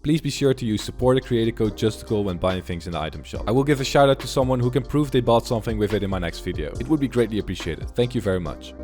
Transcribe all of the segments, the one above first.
please be sure to use supporter creator code Justicul when buying things in the item shop. I will give a shout out to someone who can prove they bought something with it in my next video. It would be greatly appreciated. Thank you very much.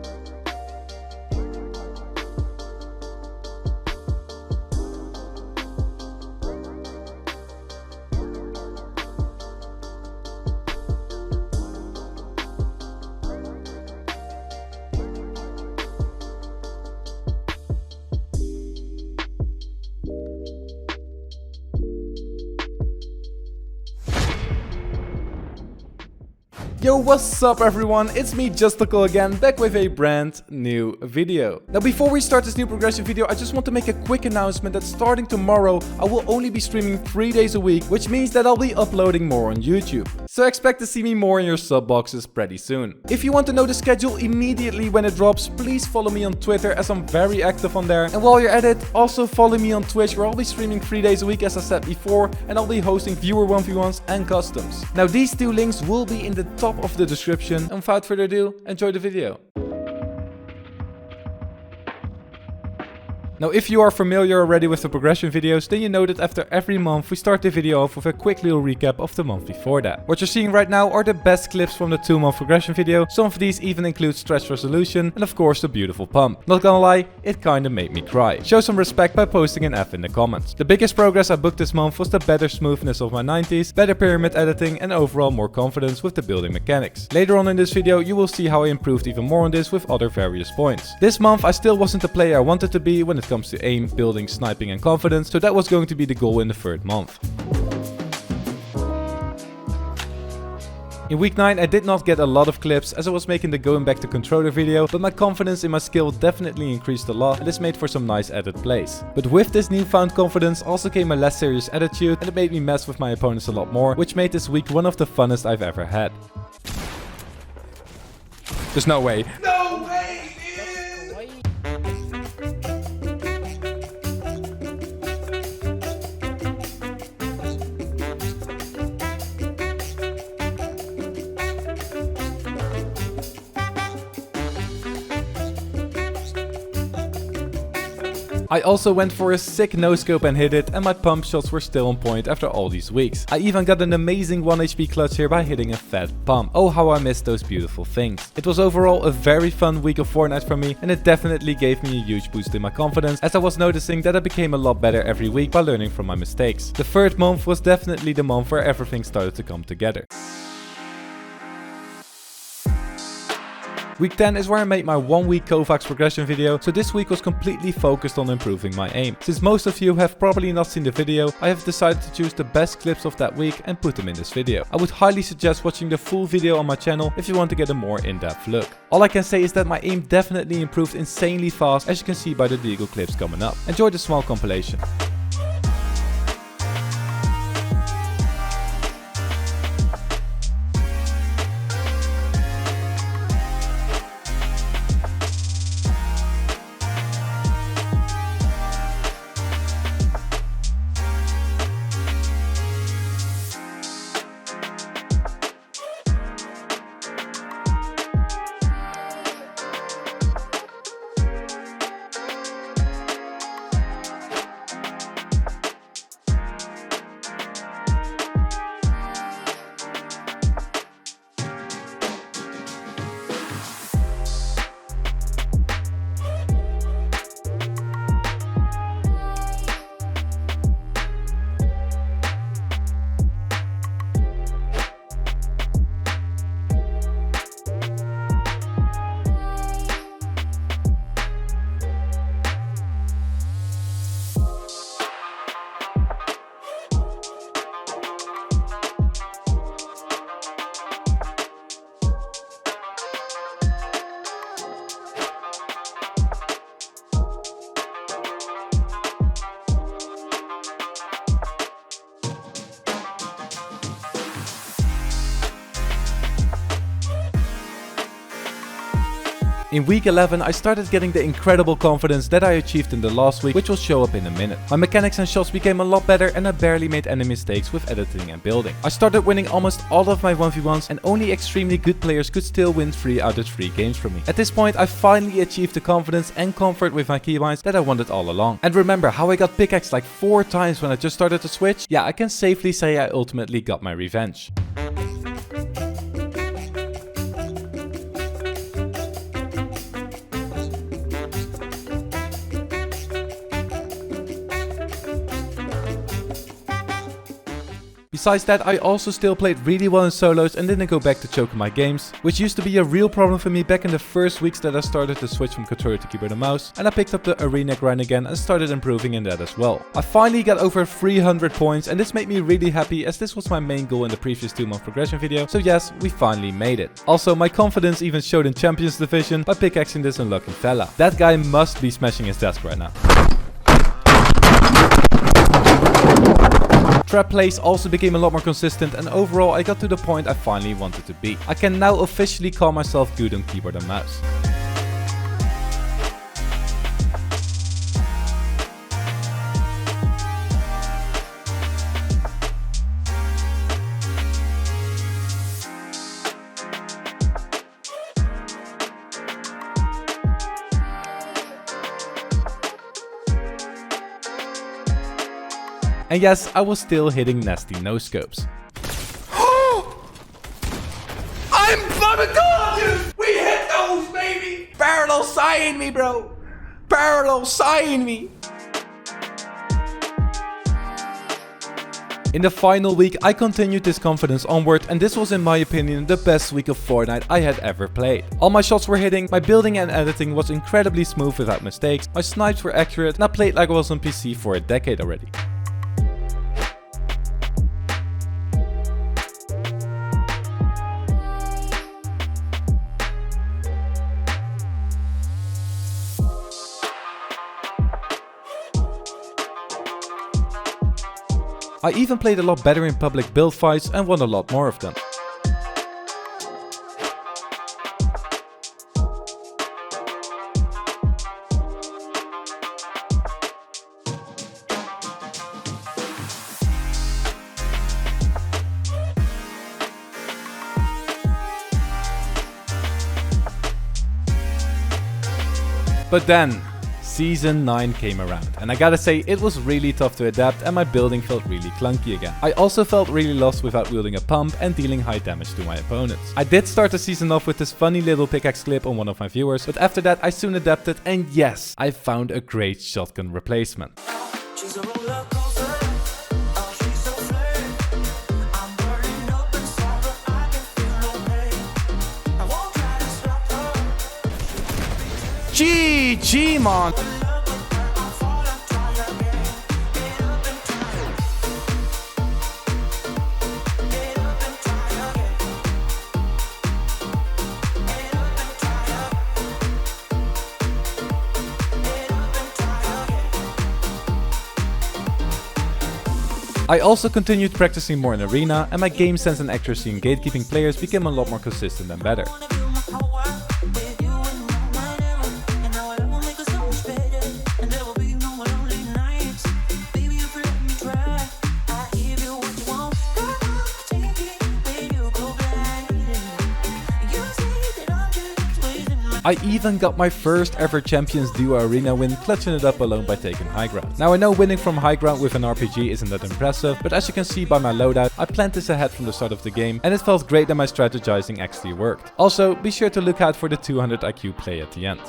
Yo, what's up everyone? It's me, Justicul again, back with a brand new video. Now before we start this new progression video, I just want to make a quick announcement that starting tomorrow, I will only be streaming 3 days a week, which means that I'll be uploading more on YouTube. So expect to see me more in your sub boxes pretty soon. If you want to know the schedule immediately when it drops, please follow me on Twitter as I'm very active on there. And while you're at it, also follow me on Twitch where I'll be streaming 3 days a week as I said before, and I'll be hosting viewer 1v1s and customs. Now these two links will be in the top of the description, and without further ado, enjoy the video. Now if you are familiar already with the progression videos, then you know that after every month we start the video off with a quick little recap of the month before that. What you're seeing right now are the best clips from the 2-month progression video. Some of these even include stretch resolution and of course the beautiful pump. Not gonna lie, it kinda made me cry. Show some respect by posting an F in the comments. The biggest progress I booked this month was the better smoothness of my 90s, better pyramid editing and overall more confidence with the building mechanics. Later on in this video you will see how I improved even more on this with other various points. This month I still wasn't the player I wanted to be when it comes to aim, building, sniping and confidence, so that was going to be the goal in the 3rd month. In week 9 I did not get a lot of clips as I was making the going back to controller video, but my confidence in my skill definitely increased a lot and this made for some nice edit plays. But with this newfound confidence also came a less serious attitude and it made me mess with my opponents a lot more, which made this week one of the funnest I've ever had. There's no way. No way! I also went for a sick no-scope and hit it, and my pump shots were still on point after all these weeks. I even got an amazing 1 HP clutch here by hitting a fat pump. Oh how I missed those beautiful things. It was overall a very fun week of Fortnite for me, and it definitely gave me a huge boost in my confidence as I was noticing that I became a lot better every week by learning from my mistakes. The 3rd month was definitely the month where everything started to come together. Week 10 is where I made my 1 week Kovacs progression video, so this week was completely focused on improving my aim. Since most of you have probably not seen the video, I have decided to choose the best clips of that week and put them in this video. I would highly suggest watching the full video on my channel if you want to get a more in-depth look. All I can say is that my aim definitely improved insanely fast, as you can see by the legal clips coming up. Enjoy the small compilation. In week 11 I started getting the incredible confidence that I achieved in the last week, which will show up in a minute. My mechanics and shots became a lot better and I barely made any mistakes with editing and building. I started winning almost all of my 1v1s and only extremely good players could still win 3 out of 3 games from me. At this point I finally achieved the confidence and comfort with my keybinds that I wanted all along. And remember how I got pickaxed like 4 times when I just started to switch? Yeah, I can safely say I ultimately got my revenge. Besides that, I also still played really well in solos and didn't go back to choking my games, which used to be a real problem for me back in the first weeks that I started to switch from controller to keyboard and mouse, and I picked up the arena grind again and started improving in that as well. I finally got over 300 points and this made me really happy as this was my main goal in the previous 2-month progression video, so yes, we finally made it. Also, my confidence even showed in Champions Division by pickaxing this unlucky fella. That guy must be smashing his desk right now. Trap plays also became a lot more consistent and overall I got to the point I finally wanted to be. I can now officially call myself good on keyboard and mouse. And yes, I was still hitting nasty no-scopes. I'm fucking God, dude! We hit those, baby! Parallel sign me, bro! Parallel sign me! In the final week, I continued this confidence onward and this was in my opinion the best week of Fortnite I had ever played. All my shots were hitting, my building and editing was incredibly smooth without mistakes, my snipes were accurate and I played like I was on PC for a decade already. I even played a lot better in public build fights and won a lot more of them. But then, Season 9 came around, and I gotta say it was really tough to adapt and my building felt really clunky again. I also felt really lost without wielding a pump and dealing high damage to my opponents. I did start the season off with this funny little pickaxe clip on one of my viewers, but after that I soon adapted and yes, I found a great shotgun replacement. GG, man! I also continued practicing more in arena and my game sense and accuracy in gatekeeping players became a lot more consistent and better. I even got my first ever Champions Duo Arena win, clutching it up alone by taking high ground. Now I know winning from high ground with an RPG isn't that impressive, but as you can see by my loadout, I planned this ahead from the start of the game and it felt great that my strategizing actually worked. Also, be sure to look out for the 200 IQ play at the end.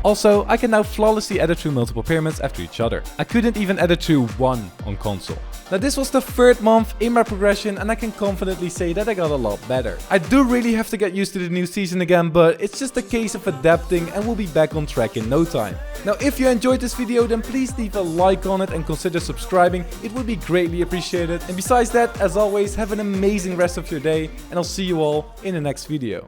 Also, I can now flawlessly edit through multiple pyramids after each other. I couldn't even edit through one on console. Now this was the third month in my progression and I can confidently say that I got a lot better. I do really have to get used to the new season again, but it's just a case of adapting and we'll be back on track in no time. Now if you enjoyed this video, then please leave a like on it and consider subscribing. It would be greatly appreciated. And besides that, as always, have an amazing rest of your day and I'll see you all in the next video.